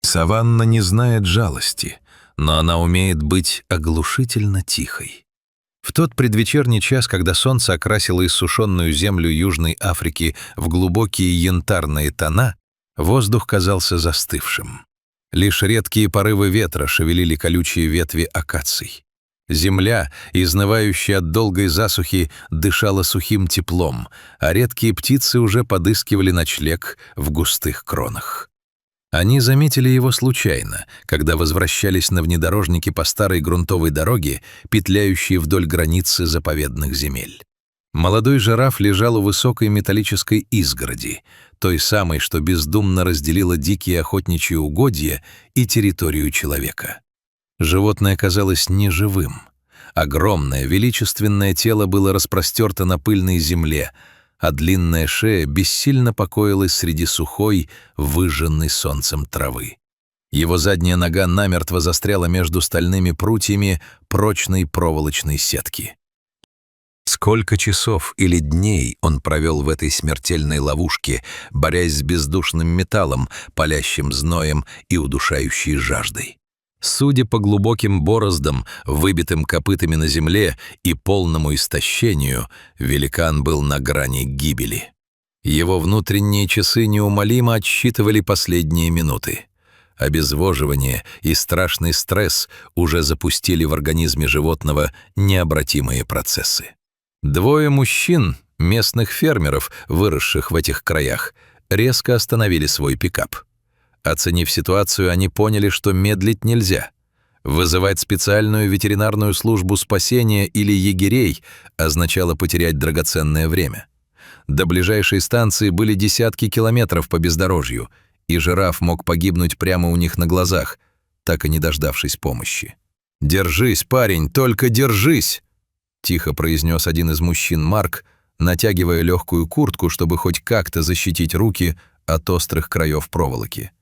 Саванна не знает жалости, но она умеет быть оглушительно тихой. В тот предвечерний час, когда солнце окрасило иссушенную землю Южной Африки в глубокие янтарные тона, воздух казался застывшим. Лишь редкие порывы ветра шевелили колючие ветви акаций. Земля, изнывающая от долгой засухи, дышала сухим теплом, а редкие птицы уже подыскивали ночлег в густых кронах. Они заметили его случайно, когда возвращались на внедорожнике по старой грунтовой дороге, петляющей вдоль границы заповедных земель. Молодой жираф лежал у высокой металлической изгороди, той самой, что бездумно разделила дикие охотничьи угодья и территорию человека. Животное казалось неживым. Огромное, величественное тело было распростерто на пыльной земле, а длинная шея бессильно покоилась среди сухой, выжженной солнцем травы. Его задняя нога намертво застряла между стальными прутьями прочной проволочной сетки. Сколько часов или дней он провел в этой смертельной ловушке, борясь с бездушным металлом, палящим зноем и удушающей жаждой. Судя по глубоким бороздам, выбитым копытами на земле и полному истощению, великан был на грани гибели. Его внутренние часы неумолимо отсчитывали последние минуты. Обезвоживание и страшный стресс уже запустили в организме животного необратимые процессы. Двое мужчин, местных фермеров, выросших в этих краях, резко остановили свой пикап. Оценив ситуацию, они поняли, что медлить нельзя. Вызывать специальную ветеринарную службу спасения или егерей означало потерять драгоценное время. До ближайшей станции были десятки километров по бездорожью, и жираф мог погибнуть прямо у них на глазах, так и не дождавшись помощи. «Держись, парень, только держись!» — тихо произнес один из мужчин Марк, натягивая легкую куртку, чтобы хоть как-то защитить руки от острых краев проволоки.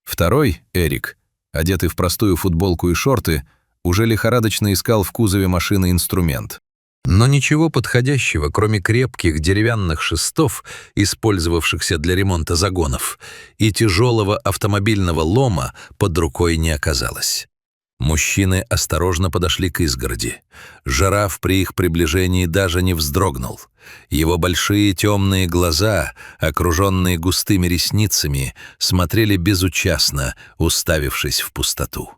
Второй, Эрик, одетый в простую футболку и шорты, уже лихорадочно искал в кузове машины инструмент. Но ничего подходящего, кроме крепких деревянных шестов, использовавшихся для ремонта загонов, и тяжелого автомобильного лома под рукой не оказалось. Мужчины осторожно подошли к изгороди. Жираф при их приближении даже не вздрогнул. Его большие темные глаза, окруженные густыми ресницами, смотрели безучастно, уставившись в пустоту.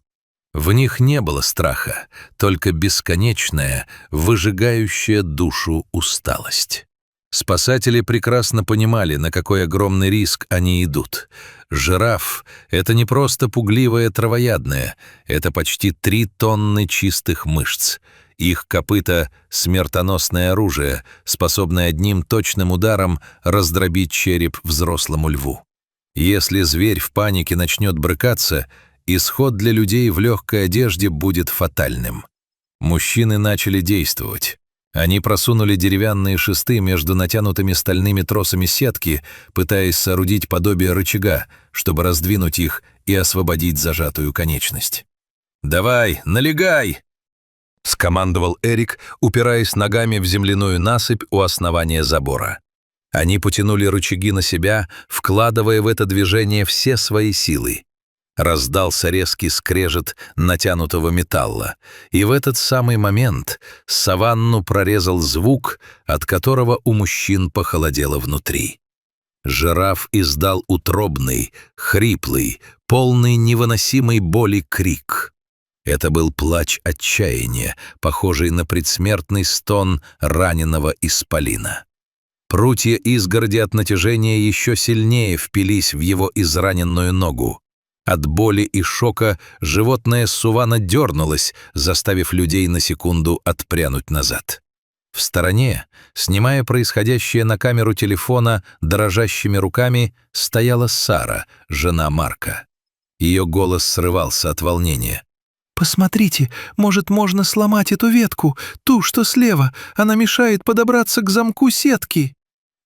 В них не было страха, только бесконечная, выжигающая душу усталость. Спасатели прекрасно понимали, на какой огромный риск они идут. Жираф — это не просто пугливое травоядное, это почти 3 тонны чистых мышц. Их копыта — смертоносное оружие, способное одним точным ударом раздробить череп взрослому льву. Если зверь в панике начнет брыкаться, исход для людей в легкой одежде будет фатальным. Мужчины начали действовать. Они просунули деревянные шесты между натянутыми стальными тросами сетки, пытаясь соорудить подобие рычага, чтобы раздвинуть их и освободить зажатую конечность. «Давай, налегай!» — скомандовал Эрик, упираясь ногами в земляную насыпь у основания забора. Они потянули рычаги на себя, вкладывая в это движение все свои силы. Раздался резкий скрежет натянутого металла, и в этот самый момент саванну прорезал звук, от которого у мужчин похолодело внутри. Жираф издал утробный, хриплый, полный невыносимой боли крик. Это был плач отчаяния, похожий на предсмертный стон раненого исполина. Прутья изгороди от натяжения еще сильнее впились в его израненную ногу. От боли и шока животное сувана дернулось, заставив людей на секунду отпрянуть назад. В стороне, снимая происходящее на камеру телефона дрожащими руками, стояла Сара, жена Марка. Ее голос срывался от волнения. «Посмотрите, может, можно сломать эту ветку, ту, что слева, она мешает подобраться к замку сетки».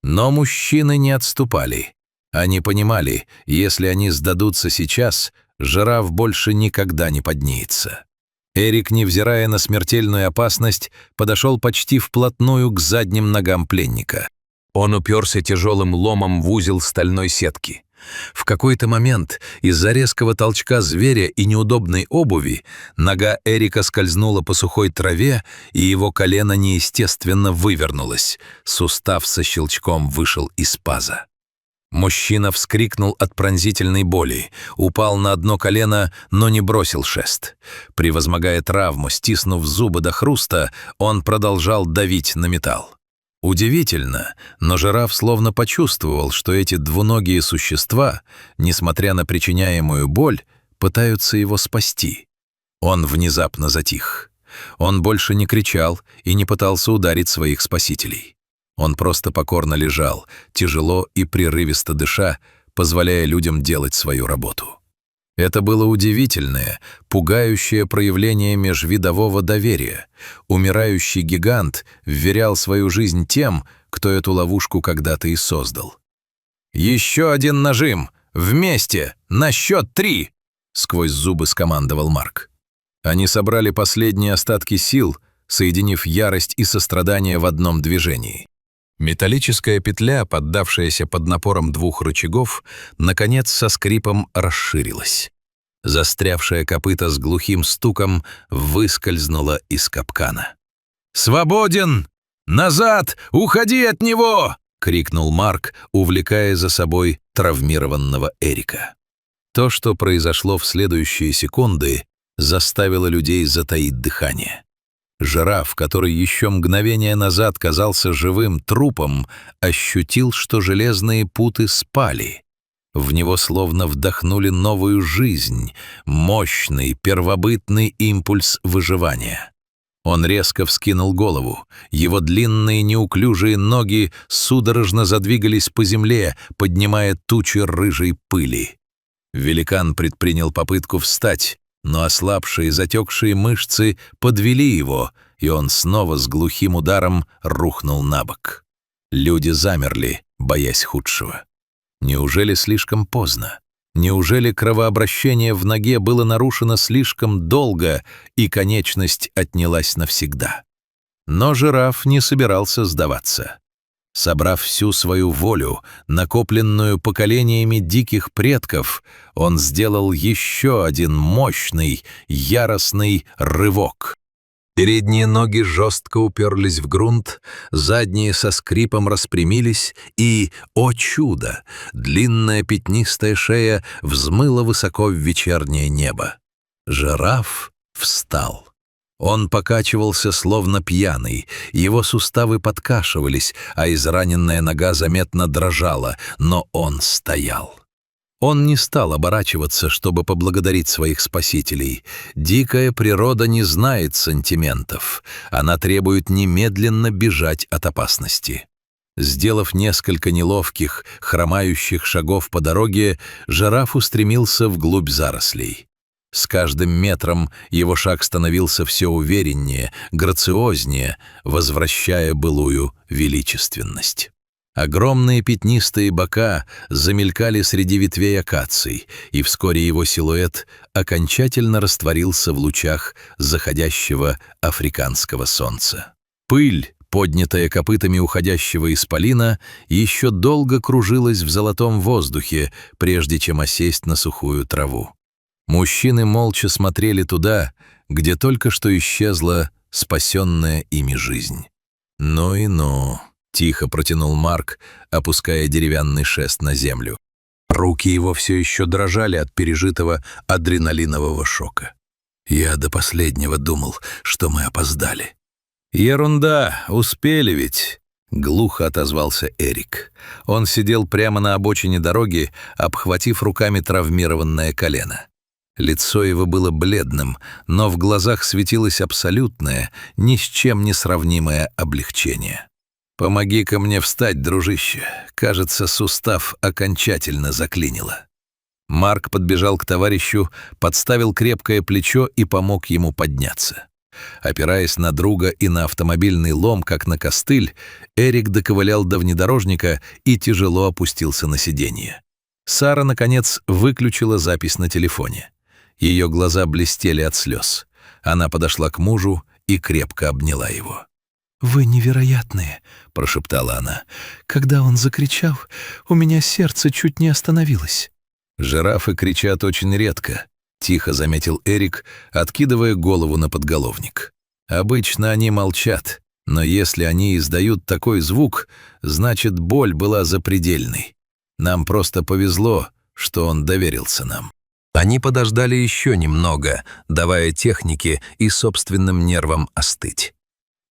Но мужчины не отступали. Они понимали, если они сдадутся сейчас, жираф больше никогда не поднимется. Эрик, невзирая на смертельную опасность, подошел почти вплотную к задним ногам пленника. Он уперся тяжелым ломом в узел стальной сетки. В какой-то момент из-за резкого толчка зверя и неудобной обуви нога Эрика скользнула по сухой траве, и его колено неестественно вывернулось. Сустав со щелчком вышел из паза. Мужчина вскрикнул от пронзительной боли, упал на одно колено, но не бросил шест. Превозмогая травму, стиснув зубы до хруста, он продолжал давить на металл. Удивительно, но жираф словно почувствовал, что эти двуногие существа, несмотря на причиняемую боль, пытаются его спасти. Он внезапно затих. Он больше не кричал и не пытался ударить своих спасителей. Он просто покорно лежал, тяжело и прерывисто дыша, позволяя людям делать свою работу. Это было удивительное, пугающее проявление межвидового доверия. Умирающий гигант вверял свою жизнь тем, кто эту ловушку когда-то и создал. «Еще один нажим! Вместе! На счет 3!» — сквозь зубы скомандовал Марк. Они собрали последние остатки сил, соединив ярость и сострадание в одном движении. Металлическая петля, поддавшаяся под напором 2 рычагов, наконец со скрипом расширилась. Застрявшее копыто с глухим стуком выскользнуло из капкана. «Свободен! Назад! Уходи от него!» — крикнул Марк, увлекая за собой травмированного Эрика. То, что произошло в следующие секунды, заставило людей затаить дыхание. Жираф, который еще мгновение назад казался живым трупом, ощутил, что железные путы спали. В него словно вдохнули новую жизнь, мощный, первобытный импульс выживания. Он резко вскинул голову. Его длинные неуклюжие ноги судорожно задвигались по земле, поднимая тучи рыжей пыли. Великан предпринял попытку встать, но ослабшие, затекшие мышцы подвели его, и он снова с глухим ударом рухнул на бок. Люди замерли, боясь худшего. Неужели слишком поздно? Неужели кровообращение в ноге было нарушено слишком долго, и конечность отнялась навсегда? Но жираф не собирался сдаваться. Собрав всю свою волю, накопленную поколениями диких предков, он сделал еще один мощный, яростный рывок. Передние ноги жестко уперлись в грунт, задние со скрипом распрямились, и, о чудо, длинная пятнистая шея взмыла высоко в вечернее небо. Жираф встал. Он покачивался, словно пьяный, его суставы подкашивались, а израненная нога заметно дрожала, но он стоял. Он не стал оборачиваться, чтобы поблагодарить своих спасителей. Дикая природа не знает сантиментов. Она требует немедленно бежать от опасности. Сделав несколько неловких, хромающих шагов по дороге, жираф устремился вглубь зарослей. С каждым метром его шаг становился все увереннее, грациознее, возвращая былую величественность. Огромные пятнистые бока замелькали среди ветвей акаций, и вскоре его силуэт окончательно растворился в лучах заходящего африканского солнца. Пыль, поднятая копытами уходящего исполина, еще долго кружилась в золотом воздухе, прежде чем осесть на сухую траву. Мужчины молча смотрели туда, где только что исчезла спасенная ими жизнь. «Ну и ну», — тихо протянул Марк, опуская деревянный шест на землю. Руки его все еще дрожали от пережитого адреналинового шока. «Я до последнего думал, что мы опоздали». «Ерунда, успели ведь», — глухо отозвался Эрик. Он сидел прямо на обочине дороги, обхватив руками травмированное колено. Лицо его было бледным, но в глазах светилось абсолютное, ни с чем не сравнимое облегчение. «Помоги-ка мне встать, дружище. Кажется, сустав окончательно заклинило». Марк подбежал к товарищу, подставил крепкое плечо и помог ему подняться. Опираясь на друга и на автомобильный лом, как на костыль, Эрик доковылял до внедорожника и тяжело опустился на сиденье. Сара, наконец, выключила запись на телефоне. Ее глаза блестели от слез. Она подошла к мужу и крепко обняла его. «Вы невероятные», — прошептала она. «Когда он закричал, у меня сердце чуть не остановилось». «Жирафы кричат очень редко», — тихо заметил Эрик, откидывая голову на подголовник. «Обычно они молчат, но если они издают такой звук, значит, боль была запредельной. Нам просто повезло, что он доверился нам». Они подождали еще немного, давая технике и собственным нервам остыть.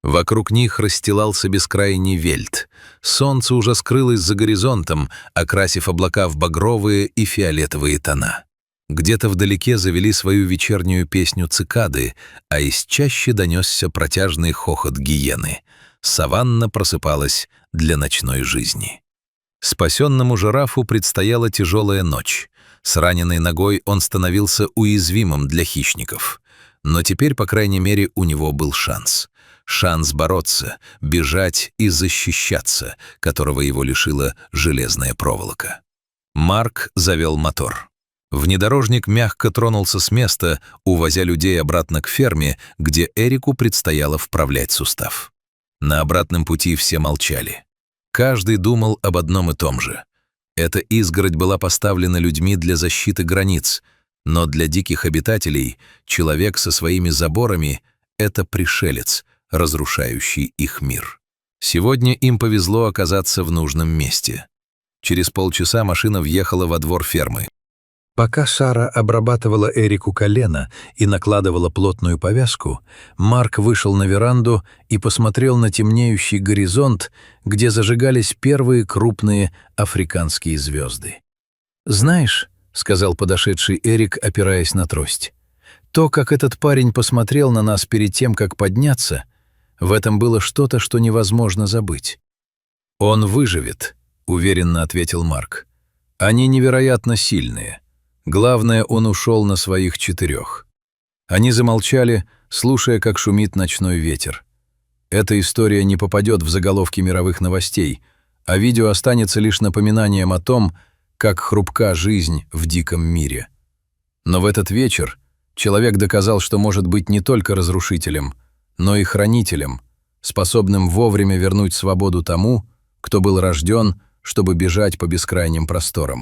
Вокруг них расстилался бескрайний вельт. Солнце уже скрылось за горизонтом, окрасив облака в багровые и фиолетовые тона. Где-то вдалеке завели свою вечернюю песню цикады, а из чащи донесся протяжный хохот гиены. Саванна просыпалась для ночной жизни. Спасенному жирафу предстояла тяжелая ночь. С раненой ногой он становился уязвимым для хищников. Но теперь, по крайней мере, у него был шанс. Шанс бороться, бежать и защищаться, которого его лишила железная проволока. Марк завел мотор. Внедорожник мягко тронулся с места, увозя людей обратно к ферме, где Эрику предстояло вправлять сустав. На обратном пути все молчали. Каждый думал об одном и том же. Эта изгородь была поставлена людьми для защиты границ, но для диких обитателей человек со своими заборами — это пришелец, разрушающий их мир. Сегодня им повезло оказаться в нужном месте. Через полчаса машина въехала во двор фермы. Пока Сара обрабатывала Эрику колено и накладывала плотную повязку, Марк вышел на веранду и посмотрел на темнеющий горизонт, где зажигались первые крупные африканские звезды. «Знаешь», — сказал подошедший Эрик, опираясь на трость, «то, как этот парень посмотрел на нас перед тем, как подняться, в этом было что-то, что невозможно забыть». «Он выживет», — уверенно ответил Марк. «Они невероятно сильные. Главное, он ушел на своих 4». Они замолчали, слушая, как шумит ночной ветер. Эта история не попадет в заголовки мировых новостей, а видео останется лишь напоминанием о том, как хрупка жизнь в диком мире. Но в этот вечер человек доказал, что может быть не только разрушителем, но и хранителем, способным вовремя вернуть свободу тому, кто был рожден, чтобы бежать по бескрайним просторам.